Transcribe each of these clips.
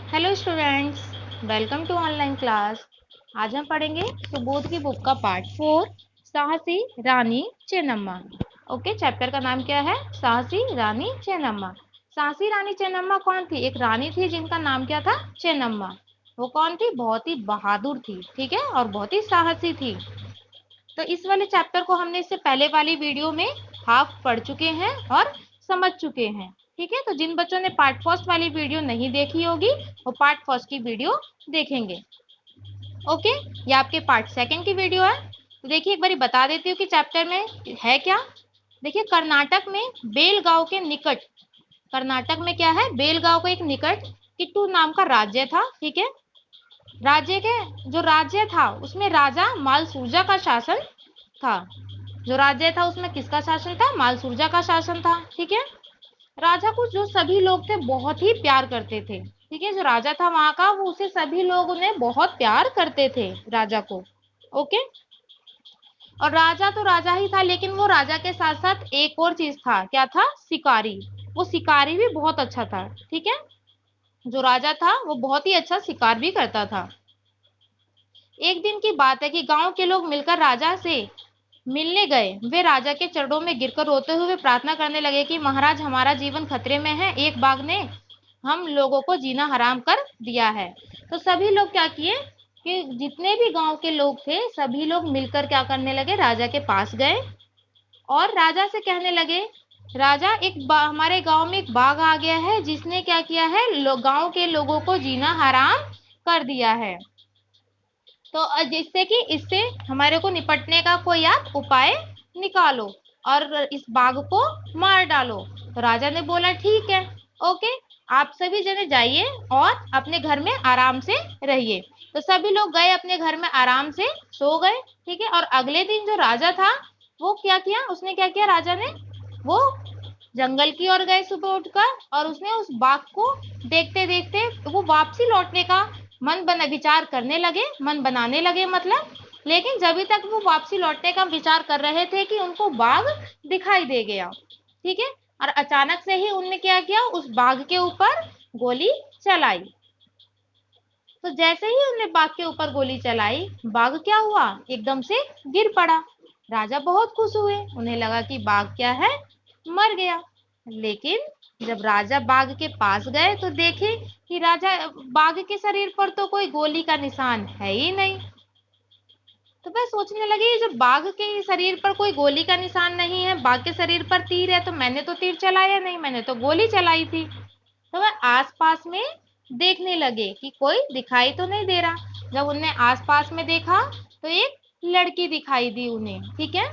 Hello students, welcome to online class. आज हम पढ़ेंगे सुबोध की बुक का पार्ट 4 साहसी रानी चेन्नम्मा। ओके, चैप्टर का नाम क्या है? साहसी रानी चेन्नम्मा। साहसी रानी चेन्नम्मा कौन थी? एक रानी थी जिनका नाम क्या था? चेन्नम्मा। वो कौन थी? बहुत ही बहादुर थी, ठीक है, और बहुत ही साहसी थी। तो इस वाले चैप्टर को हमने इससे पहले वाली वीडियो में हाफ पढ़ चुके हैं और समझ चुके हैं, ठीक है। तो जिन बच्चों ने पार्ट फर्स्ट वाली वीडियो नहीं देखी होगी वो पार्ट फर्स्ट की वीडियो देखेंगे। ओके, ये आपके पार्ट सेकंड की वीडियो है। तो देखिए, एक बार बता देती हूँ कि चैप्टर में है क्या। देखिए, कर्नाटक में बेलगांव के निकट, कर्नाटक में क्या है? बेलगांव के एक निकट किट्टू नाम का राज्य था, ठीक है। राज्य के जो राज्य था उसमें राजा मालसूजा का शासन था। जो राज्य था उसमें किसका शासन था? मालसूजा का शासन था, ठीक है। राजा को जो सभी लोग थे बहुत ही प्यार करते थे, ठीक है। जो राजा था वहां का, वो उसे सभी लोग उन्हें बहुत प्यार करते थे, राजा को। ओके। और राजा तो राजा ही था, लेकिन वो राजा के साथ साथ एक और चीज था। क्या था? शिकारी। वो शिकारी भी बहुत अच्छा था, ठीक है। जो राजा था वो बहुत ही अच्छा शिकार भी करता था। एक दिन की बात है कि गांव के लोग मिलकर राजा से मिलने गए। वे राजा के चरणों में गिरकर रोते हुए प्रार्थना करने लगे कि महाराज, हमारा जीवन खतरे में है, एक बाघ ने हम लोगों को जीना हराम कर दिया है। तो सभी लोग क्या किए कि जितने भी गांव के लोग थे सभी लोग मिलकर क्या करने लगे? राजा के पास गए और राजा से कहने लगे, राजा, हमारे गांव में एक बाघ आ गया है जिसने क्या किया है? गांव के लोगों को जीना हराम कर दिया है। तो जिससे कि इससे हमारे को निपटने का कोई आप उपाय निकालो और इस बाघ को मार डालो। तो राजा ने बोला, ठीक है, ओके, आप सभी जने जाइए और अपने घर में आराम से रहिए। तो सभी लोग गए अपने घर में, आराम से सो गए, ठीक है। और अगले दिन जो राजा था वो क्या किया? उसने क्या किया? राजा ने वो जंगल की ओर गए सुबह उठकर, और उसने उस बाघ को देखते देखते वो वापसी लौटने का मन बना विचार करने लगे, मन बनाने लगे मतलब। लेकिन जब तक वो वापसी लौटने का विचार कर रहे थे कि उनको बाघ दिखाई दे गया, ठीक है। और अचानक से ही उनने क्या किया? उस बाघ के ऊपर गोली चलाई। तो जैसे ही उन्होंने बाघ के ऊपर गोली चलाई, बाघ क्या हुआ? एकदम से गिर पड़ा। राजा बहुत खुश हुए, उन्हें लगा कि बाघ क्या है? मर गया। लेकिन जब राजा बाघ के पास गए तो देखे कि राजा बाघ के शरीर पर तो कोई गोली का निशान है ही नहीं। तो वह सोचने लगे, जब बाघ के शरीर पर कोई गोली का निशान नहीं है, बाघ के शरीर पर तीर है, तो मैंने तो तीर चलाया नहीं, मैंने तो गोली चलाई थी। तो वह आसपास में देखने लगे कि कोई दिखाई तो नहीं दे रहा। जब उनने आसपास में देखा तो एक लड़की दिखाई दी उन्हें, ठीक है।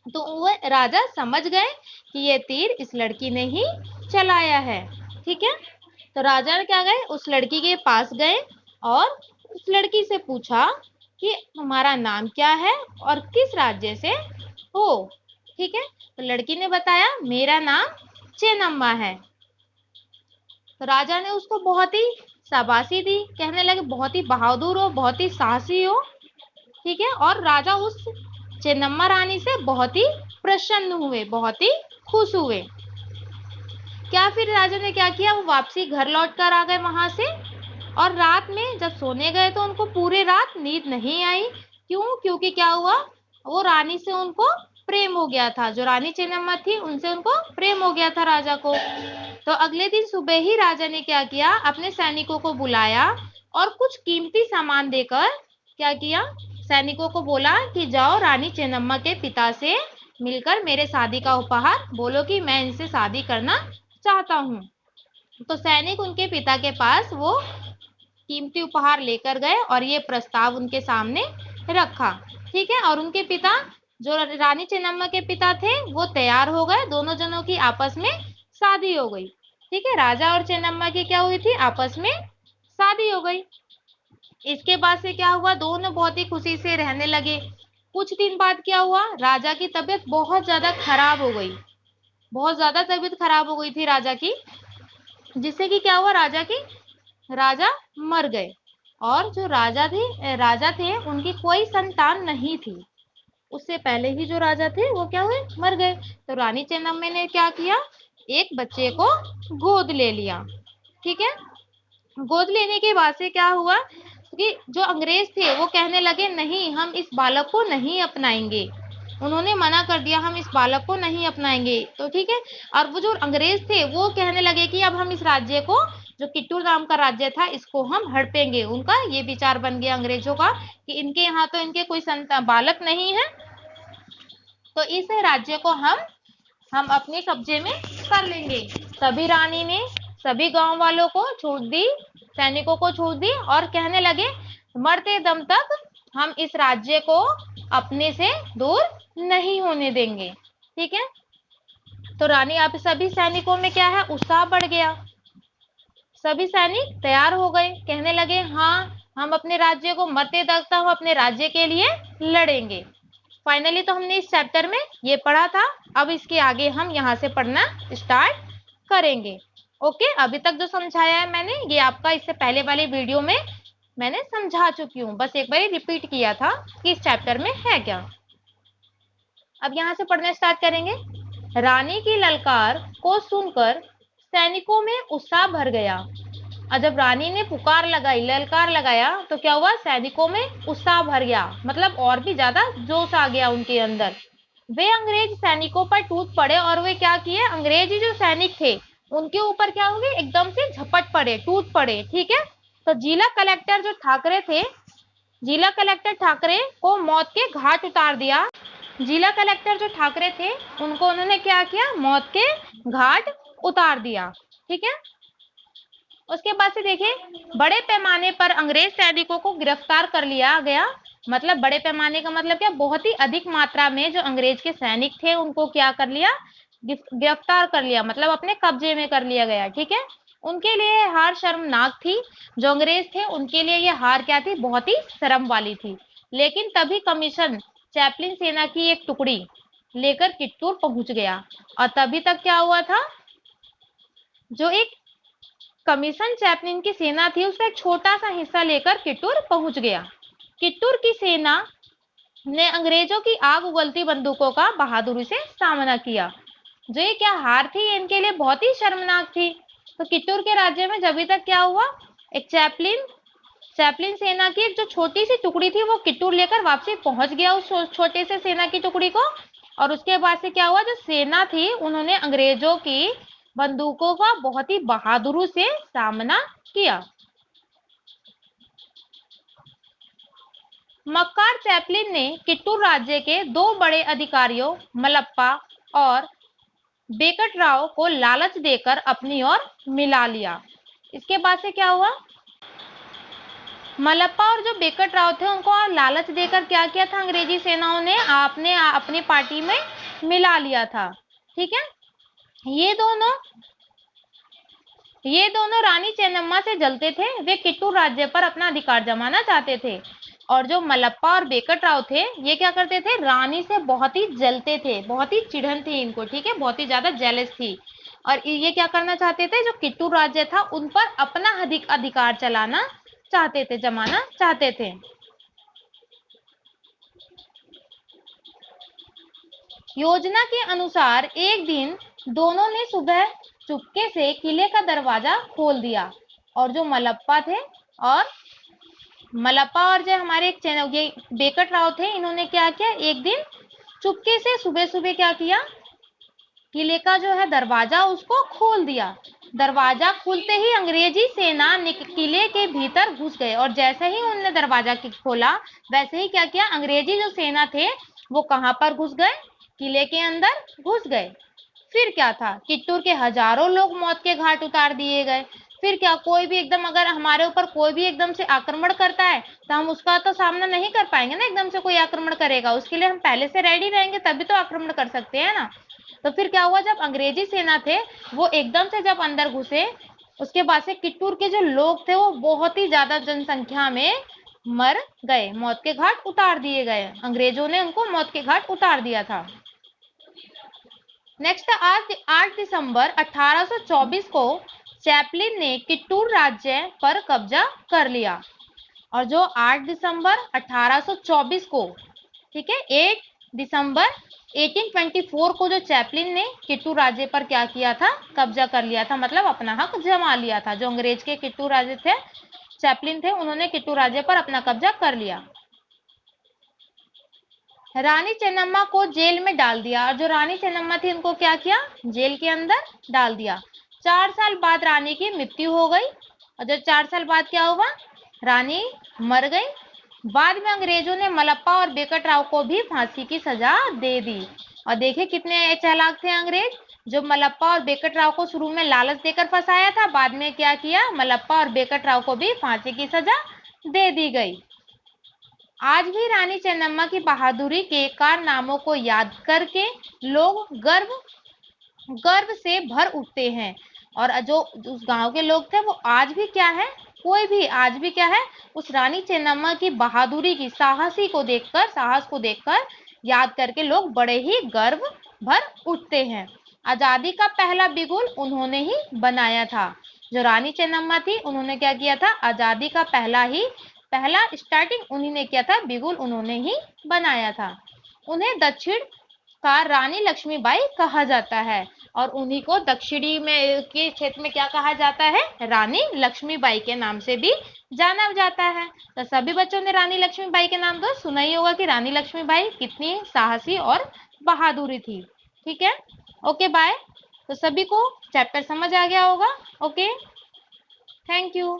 तो वह राजा समझ गए कि ये तीर इस लड़की ने ही चलाया है, ठीक है। तो राजा क्या गए? उस लड़की के पास गए और उस लड़की से पूछा कि तुम्हारा नाम क्या है और किस राज्य से हो, ठीक है। तो लड़की ने बताया, मेरा नाम चेन्नम्मा है। तो राजा ने उसको बहुत ही शाबाशी दी, कहने लगे बहुत ही बहादुर हो, बहुत ही साहसी हो, ठीक है। और राजा उस चेन्नम्मा रानी से बहुत ही प्रसन्न हुए, बहुत ही खुश हुए। क्या फिर राजा ने क्या किया? वो वापसी घर लौट कर आ गए वहां से। और रात में जब सोने गए तो उनको पूरे रात नींद नहीं आई। क्यों? क्योंकि क्या हुआ? वो रानी से उनको प्रेम हो गया था। जो रानी चेन्नम्मा थी उनसे उनको प्रेम हो गया था राजा को। तो अगले दिन सुबह ही राजा ने क्या किया? अपने सैनिकों को बुलाया और कुछ कीमती सामान देकर क्या किया? सैनिकों को बोला कि जाओ रानी चेन्नम्मा के पिता से मिलकर मेरे शादी का उपहार बोलो कि मैं इनसे शादी करना चाहता हूँ। तो सैनिक उनके पिता के पास वो कीमती उपहार लेकर गए और ये प्रस्ताव उनके सामने रखा, ठीक है। और उनके पिता, जो रानी चेन्नम्मा के पिता थे, वो तैयार हो गए। दोनों जनों की आपस में शादी हो गई, ठीक है। राजा और चेन्नम्मा की क्या हुई थी? आपस में शादी हो गई। इसके बाद से क्या हुआ? दोनों बहुत ही खुशी से रहने लगे। कुछ दिन बाद क्या हुआ? राजा की तबीयत बहुत ज्यादा खराब हो गई, बहुत ज्यादा तबीयत खराब हो गई थी राजा की, जिससे कि क्या हुआ? राजा मर गए। और जो राजा थे उनकी कोई संतान नहीं थी। उससे पहले ही जो राजा थे वो क्या हुए? मर गए। तो रानी चेन्नम्मा ने क्या किया? एक बच्चे को गोद ले लिया, ठीक है। गोद लेने के बाद से क्या हुआ कि जो अंग्रेज थे वो कहने लगे नहीं, हम इस बालक को नहीं अपनाएंगे। उन्होंने मना कर दिया, हम इस बालक को नहीं अपनाएंगे। तो ठीक है, और वो जो अंग्रेज थे वो कहने लगे कि अब हम इस राज्य को, जो किट्टूर नाम का राज्य था, इसको हम हड़पेंगे। उनका ये विचार बन गया अंग्रेजों का कि इनके यहाँ तो इनके कोई बालक नहीं है, तो इस राज्य को हम अपने कब्जे में कर लेंगे। तभी रानी ने सभी गांव वालों को छूट दी, सैनिकों को छूट दी, और कहने लगे मरते दम तक हम इस राज्य को अपने से दूर नहीं होने देंगे। ठीक है, तो रानी आप सभी सैनिकों में क्या है, उत्साह बढ़ गया। सभी सैनिक तैयार हो गए, कहने लगे हाँ, हम अपने राज्य को मरते तक हम अपने राज्य के लिए लड़ेंगे। फाइनली तो हमने इस चैप्टर में ये पढ़ा था, अब इसके आगे हम यहाँ से पढ़ना स्टार्ट करेंगे। ओके, अभी तक जो समझाया है मैंने, ये आपका इससे पहले वाले वीडियो में मैंने समझा चुकी हूँ, बस एक बार रिपीट किया था कि इस चैप्टर में है क्या। अब यहाँ से पढ़ना स्टार्ट करेंगे। रानी की ललकार को सुनकर सैनिकों में उत्साह भर गया, और जब रानी ने पुकार लगाई, ललकार लगाया, तो क्या हुआ, सैनिकों में उत्साह भर गया, मतलब और भी ज्यादा जोश आ गया उनके अंदर। वे अंग्रेज सैनिकों पर टूट पड़े, और वे क्या किए, अंग्रेजी जो सैनिक थे उनके ऊपर क्या हो गए, एकदम से झपट पड़े, टूट पड़े। ठीक है, तो जिला कलेक्टर जो ठाकरे थे, जिला कलेक्टर ठाकरे को मौत के घाट उतार दिया। जिला कलेक्टर जो ठाकरे थे उनको उन्होंने क्या किया, मौत के घाट उतार दिया। ठीक है, उसके बाद से देखिए, बड़े पैमाने पर अंग्रेज सैनिकों को गिरफ्तार कर लिया गया। मतलब बड़े पैमाने का मतलब क्या, बहुत ही अधिक मात्रा में जो अंग्रेज के सैनिक थे उनको क्या कर लिया, गिरफ्तार कर लिया, मतलब अपने कब्जे में कर लिया गया। ठीक है, उनके लिए हार शर्मनाक थी। जो अंग्रेज थे उनके लिए ये हार क्या थी, बहुत ही शर्म वाली थी। लेकिन तभी कमीशन चैपलिन सेना की एक टुकड़ी लेकर कित्तूर पहुंच गया, और तभी तक क्या हुआ था, जो एक कमीशन चैपलिन की सेना थी उसका एक छोटा सा हिस्सा लेकर कित्तूर पहुंच गया। कित्तूर की सेना ने अंग्रेजों की आग उगलती बंदूकों का बहादुरी से सामना किया। जो ये क्या हार थी, इनके लिए बहुत ही शर्मनाक थी। तो कित्तूर के राज्य में जब तक क्या हुआ, एक चैपलिन सेना की एक जो छोटी सी टुकड़ी थी वो कित्तूर लेकर वापसी पहुंच गया उस छोटे से सेना की टुकड़ी को। और उसके बाद से क्या हुआ, जो सेना थी उन्होंने अंग्रेजों की बंदूकों का बहुत ही बहादुरी से सामना किया। मक्कार चैपलिन ने कित्तूर राज्य के दो बड़े अधिकारियों मलप्पा और बेकटराव को लालच देकर अपनी ओर मिला लिया। इसके बाद से क्या हुआ, मलप्पा और जो बेकटराव थे उनको लालच देकर क्या किया था, अंग्रेजी सेनाओं ने आपने अपनी पार्टी में मिला लिया था। ठीक है, ये दोनों रानी चेन्नम्मा से जलते थे। वे कित्तूर राज्य पर अपना अधिकार जमाना चाहते थे। और जो मलप्पा और बेकटराव थे ये क्या करते थे, रानी से बहुत ही जलते थे, बहुत ही चिढ़न थी इनको। ठीक है, बहुत ही ज्यादा जेलस थी, और ये क्या करना चाहते थे, जो कित्तूर राज्य था उन पर अपना अधिकार चलाना चाहते थे, जमाना चाहते थे। योजना के अनुसार एक दिन दोनों ने सुबह चुपके से किले का दरवाजा खोल दिया, और जो मलप्पा और जो हमारे ये बेकटराव थे, इन्होंने क्या किया, एक दिन चुपके से सुबह सुबह क्या किया, किले का जो है दरवाजा उसको खोल दिया। दरवाजा खुलते ही अंग्रेजी सेना किले के भीतर घुस गए, और जैसे ही उन्होंने दरवाजा खोला वैसे ही क्या किया, अंग्रेजी जो सेना थे वो कहां पर घुस गए, किले के अंदर घुस गए। फिर क्या था, कित्तूर के हजारों लोग मौत के घाट उतार दिए गए। फिर क्या, कोई भी एकदम अगर हमारे ऊपर कोई भी एकदम से आक्रमण करता है तो हम उसका तो सामना नहीं कर पाएंगे ना, एकदम से कोई आक्रमण करेगा उसके लिए हम पहले से रेडी रहेंगे तभी तो आक्रमण कर सकते हैं ना। तो फिर क्या हुआ, जब अंग्रेजी सेना थे वो एकदम से जब अंदर घुसे, उसके बाद से कित्तूर के जो लोग थे वो बहुत ही ज्यादा जनसंख्या में मर गए, मौत के घाट उतार दिए गए, अंग्रेजों ने उनको मौत के घाट उतार दिया था। नेक्स्ट, आज 8 दिसंबर 1824 को चैपलिन ने कित्तूर राज्य पर कब्जा कर लिया। और जो 8 दिसंबर 1824 को, ठीक है, 8 दिसंबर 1824 को जो चैपलिन ने किट्टू राजे पर क्या किया था, कब्जा कर लिया था, मतलब अपना हक जमा लिया था। जो अंग्रेज के किट्टू राजे थे, चैपलिन थे, उन्होंने किट्टू राजे पर अपना कब्जा कर लिया। रानी चेन्नम्मा को जेल में डाल दिया, और जो रानी चेन्नम्मा थी उनको क्या किया, जेल के अंदर डाल दिया। 4 साल बाद रानी की मृत्यु हो गई, और जब 4 साल बाद क्या हुआ, रानी मर गई। बाद में अंग्रेजों ने मलप्पा और बेकट राव को भी फांसी की सजा दे दी। और देखिए कितने चालाक थे अंग्रेज, जो मलप्पा और बेकट राव को शुरू में लालच देकर फंसाया था, बाद में क्या किया, मलप्पा और बेकट राव को भी फांसी की सजा दे दी गई। आज भी रानी चेन्नम्मा की बहादुरी के कारनामों को याद करके लोग गर्व गर्व से भर उठते हैं। और जो उस गांव के लोग थे वो आज भी क्या है, कोई भी आज भी क्या है, उस रानी चेन्नम्मा की बहादुरी की साहस को देखकर याद करके लोग बड़े ही गर्व भर उठते हैं। आजादी का पहला बिगुल उन्होंने ही बनाया था। जो रानी चेन्नम्मा थी उन्होंने क्या किया था, आजादी का पहला स्टार्टिंग उन्हीं ने किया था, बिगुल उन्होंने ही बनाया था। उन्हें दक्षिण का रानी लक्ष्मीबाई कहा जाता है, और उन्हीं को दक्षिणी में के क्षेत्र में क्या कहा जाता है, रानी लक्ष्मीबाई के नाम से भी जाना जाता है। तो सभी बच्चों ने रानी लक्ष्मीबाई के नाम तो सुना ही होगा कि रानी लक्ष्मीबाई कितनी साहसी और बहादुरी थी। ठीक है, ओके बाय। तो सभी को चैप्टर समझ आ गया होगा। Okay, thank you.